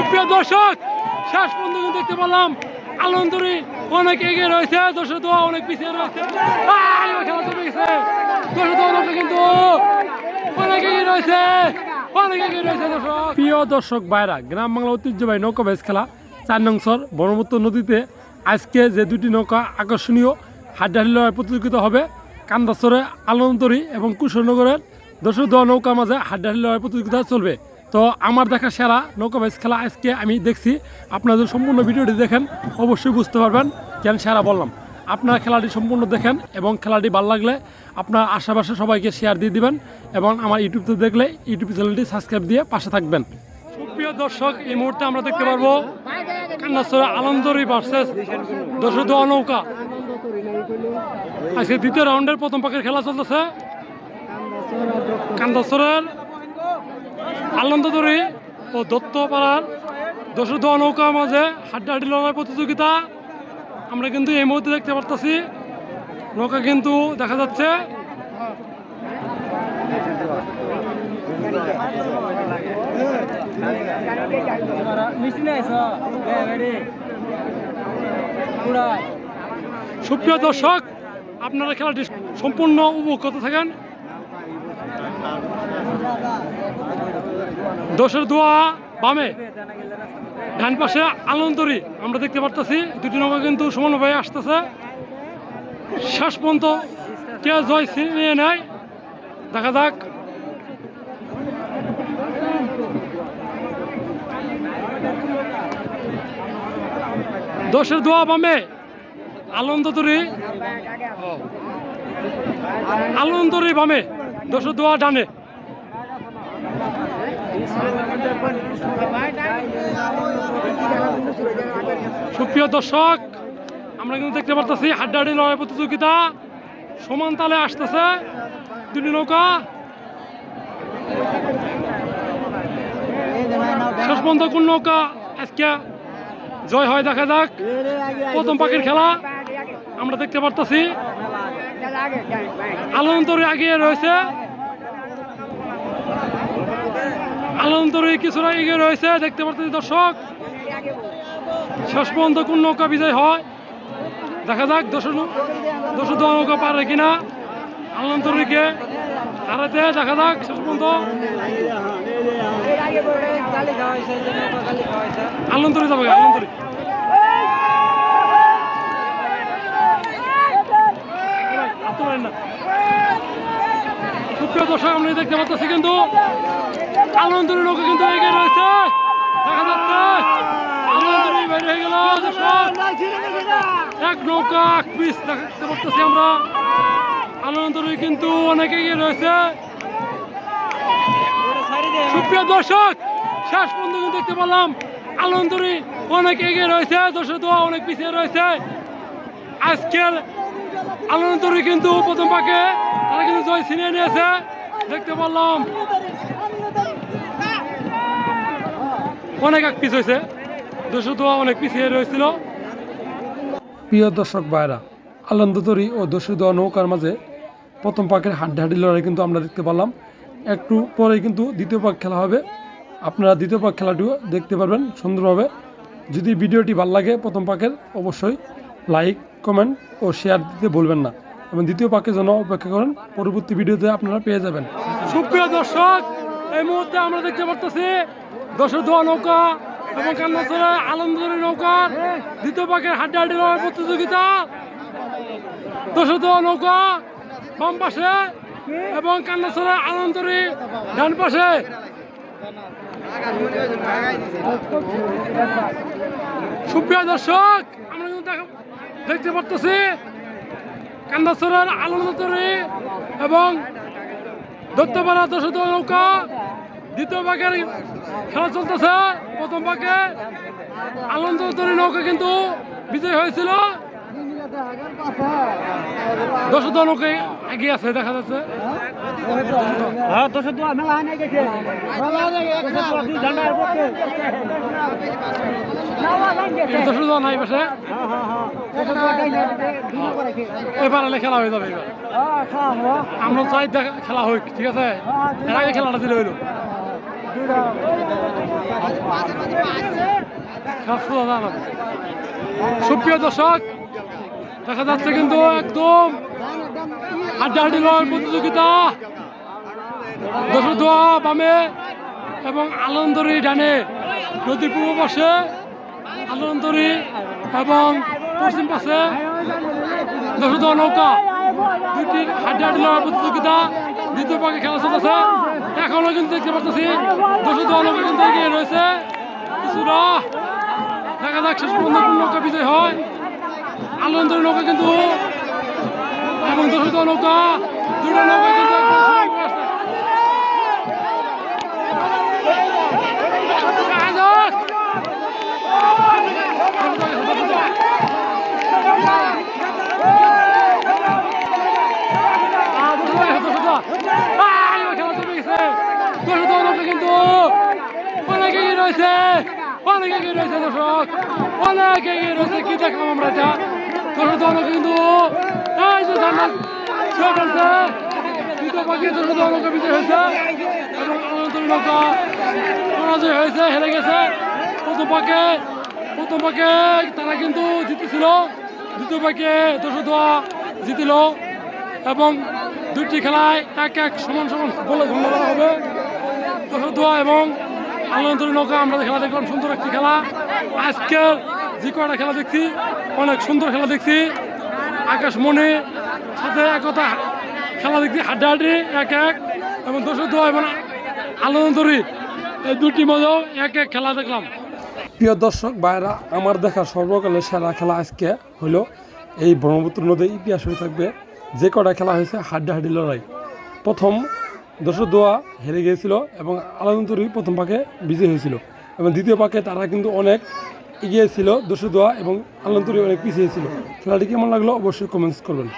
সুপ্রিয় দর্শক, শেষ পর্যন্ত কিন্তু দেখতে পেলাম আলমদুরি অনেক এগিয়ে রয়েছে, দর্শক দোয়া অনেক পিছিয়ে রয়েছে। খেলা চলে গেছে, দর্শক দোয়া কিন্তু অনেক এগিয়ে রয়েছে, অনেক এগিয়ে রয়েছে। দর্শক, প্রিয় দর্শক ভাইরা, গ্রাম বাংলা ঐতিহ্যবাহী নৌকা বাইচ খেলা 4 নং সর ব্রহ্মপুত্র নদীতে আজকে যে দুটি নৌকা আকর্ষণীয় হাড্ডাহাড্ডি লড়াই প্রতিযোগিতা হবে। কান্দাসরে আলমদুরি এবং কুশলনগরের দর্শক দোয়া নৌকা মাঝে হাড্ডাহাড্ডি লড়াই প্রতিযোগিতা চলবে। তো আমার দেখা সেরা নৌকা বাইচ খেলা আজকে আমি দেখছি। আপনারা যদি সম্পূর্ণ ভিডিওটি দেখেন অবশ্যই বুঝতে পারবেন কেন সেরা বললাম। আপনারা খেলাটি সম্পূর্ণ দেখেন এবং খেলাটি ভালো লাগলে আপনার আশেপাশে সবাইকে শেয়ার দিয়ে দিবেন এবং আমার ইউটিউবতে দেখলে ইউটিউব চ্যানেলটি সাবস্ক্রাইব দিয়ে পাশে থাকবেন। সুপ্রিয় দর্শক, এই মুহূর্তে আমরা দেখতে পারবো কান্দাসরে আলমদুরি ভার্সেস দর্শক দোয়া নৌকা। আজকে দ্বিতীয় রাউন্ডের প্রথম পাকের খেলা চলতেছে। কান্দাসরের আলমদুরি ও দত্তপাড়ার দর্শক দোয়া নৌকা মাঝে হাড্ডাহাড্ডি লড়াই প্রতিযোগিতা আমরা কিন্তু এই মুহূর্তে দেখতে পারতেছি। নৌকা কিন্তু দেখা যাচ্ছে। সুপ্রিয় দর্শক, আপনারা খেলাটি সম্পূর্ণ উপভোগ করতে থাকেন। দর্শক দোয়া বামে, ডান পাশে আলমদুরি আমরা দেখতে পারতেছি। দুটি নৌকা কিন্তু সমানভাবে আসতেছে। শেষ পর্যন্ত কে জয় ছিনিয়ে নেয় দেখা যাক। দর্শক দোয়া বামে, আলমদুরি বামে, দর্শক দোয়া ডানে। সুপ্রিয় দর্শক, আমরা কিন্তু দেখতে পারতেছি হাড্ডাহাড্ডি লড়াই প্রতিযোগিতা সমান তালে আসতেছে দুটি নৌকা। শেষ পর্যন্ত কোন নৌকা আজকে জয় হয় দেখা যাক। প্রথম পাখির খেলা আমরা দেখতে পারতেছি। আলমদুরি এগিয়ে রয়েছে, আলমদুরি কিছুটা এগিয়ে রয়েছে দেখতে পারতেছি। দর্শক, শেষ পর্যন্ত কোন নৌকা বিজয় হয় দেখা যাক। দর্শক দোয়া নৌকা পারে কিনা আলমদুরিকে হারাতে দেখা যাক। শেষ পর্যন্ত আলমদুরি যাবে, আলমদুরি। সুপ্রিয় দর্শক, আমরা দেখতে পাচ্ছি কিন্তু আলমদুরি নৌকা কিন্তু এগিয়ে রয়েছে দেখা যাচ্ছে। আলমদুরি বাইরে হয়ে গেল। এক নৌকা এক পিস দেখতে পাচ্ছি আমরা। আলমদুরি কিন্তু অনেক এগিয়ে রয়েছে। সুপ্রিয় দর্শক, শেষ পর্যন্ত কিন্তু দেখতে পেলাম আলমদুরি অনেক এগিয়ে রয়েছে, দর্শক দোয়া অনেক পিছিয়ে রয়েছে। আজকের আলমদুরি কিন্তু প্রথম পাকে তারা কিন্তু জয় ছিনিয়ে নিয়েছে দেখতে পারলাম। অনেক এক পিছ হয়েছে, দর্শক দোয়া অনেক পিছিয়ে রয়েছিল। প্রিয় দর্শক ভাইরা, আলমদুরি ও দর্শক দোয়া নৌকার মাঝে প্রথম পাকের হাড্ডাহাড্ডি লড়াই কিন্তু আমরা দেখতে পারলাম। একটু পরেই কিন্তু দ্বিতীয় পাক খেলা হবে। আপনারা দ্বিতীয় পাক খেলাটিও দেখতে পারবেন সুন্দরভাবে। যদি ভিডিওটি ভালো লাগে প্রথম পাকের, অবশ্যই লাইক, কমেন্ট ও শেয়ার দিতে ভুলবেন না এবং দ্বিতীয় পাকের জন্য অপেক্ষা করেন। পরবর্তী ভিডিওতে আপনারা পেয়ে যাবেন। সুপ্রিয় দর্শক, এই মুহূর্তে আমরা দেখতে পারতেছি দর্শক দোয়া নৌকা এবং কান্দাসরে আলমদুরি নৌকার দ্বিতীয় পাকের হাড্ডাহাড্ডি লড়াই প্রতিযোগিতা। দর্শক দোয়া নৌকা বাম পাশে এবং কান্দাসরে আলমদুরি ডান পাশে। সুপ্রিয় দর্শক, আমরা কিন্তু দেখতে পারতেছি কান্দাসরের আলমদুরি এবং দত্তপাড়া দর্শক দোয়া নৌকা দ্বিতীয় পাকের খেলা চলতেছে। প্রথম পাকে আলমদুরি নৌকা কিন্তু বিজয় হয়েছিল। দর্শক দোয়া নৌকা এগিয়ে আছে দেখা যাচ্ছে। দর্শক দোয়া নাই পাশে, এবার খেলা হয়ে যাবে। এবার আমরা চাই খেলা হোক, ঠিক আছে। এর আগে খেলাটা দিলে হইল। সুপ্রিয় দর্শক, দেখা যাচ্ছে কিন্তু একদম হাড্ডাহাড্ডি লড়াই প্রতিযোগিতা। দর্শক দোয়া বামে এবং আলন্দরি ডানে, নদীর পূর্ব পাশে আলন্দরি এবং পশ্চিম পাশে দর্শক দোয়া নৌকা, দুইটির হাড্ডাহাড্ডি লড়াই প্রতিযোগিতা। দ্বিতীয় পাকে খেলা চলতেছে, এখনো কিন্তু দেখতে পাচ্ছি দর্শক দোয়া নৌকা কিন্তু এগিয়ে রয়েছে কিছুটা। দেখা যাক শেষ পর্যন্ত কোন নৌকা বিজয় হয়। আলন্দরি নৌকা কিন্তু এবং দর্শক দোয়া নৌকা, দুটো নৌকা কিন্তু একদম সমান করে আসছে। কিন্তু অনেক এগিয়ে রয়েছে, অনেক এগিয়ে রয়েছে দর্শক, অনেক এগিয়ে রয়েছে। কি দেখলাম আমরা এটা দর্শক অনেক কিন্তু এই যে জান্নাত ছুঁয়ে ফেলছে। দ্বিতীয় পাখি দর্শক নৌকা বিজয় হয়েছে এবং আলন্দরি নৌকা পরাজয় হয়েছে, হেরে গেছে। প্রথম পাকে তারা কিন্তু জিতেছিল, দ্বিতীয় পাকে দর্শক জিতিল এবং দুইটি খেলায় এক সমান সমান বলে গণ্য করা হবে। দর্শক এবং আলন্দরি নৌকা আমরা খেলা দেখলাম, সুন্দর একটি খেলা। আজকের যে কয়টা খেলা দেখছি অনেক সুন্দর খেলা দেখছি। আকাশমণি সাথে একতা খেলা দেখছি, হাড্ডাহাড্ডি এক এবং দর্শক এবং আলন্দরি এই দুটি মজাও এক খেলা দেখলাম। প্রিয় দর্শক ভাইরা, আমার দেখা সর্বকালের সেরা খেলা আজকে হলো এই ব্রহ্মপুত্র নদীর ইতিহাস হয়ে থাকবে যে কটা খেলা হয়েছে হাড্ডাহাড্ডি লড়াই। প্রথম দর্শক হেরে গিয়েছিল এবং আলন্দরি প্রথম পাকে বিজয় হয়েছিল এবং দ্বিতীয় পাকে তারা কিন্তু অনেক এগিয়ে ছিল দর্শক এবং আলন্দরি অনেক পিছিয়ে ছিল। খেলাটি কেমন লাগলো অবশ্যই কমেন্টস করবেন।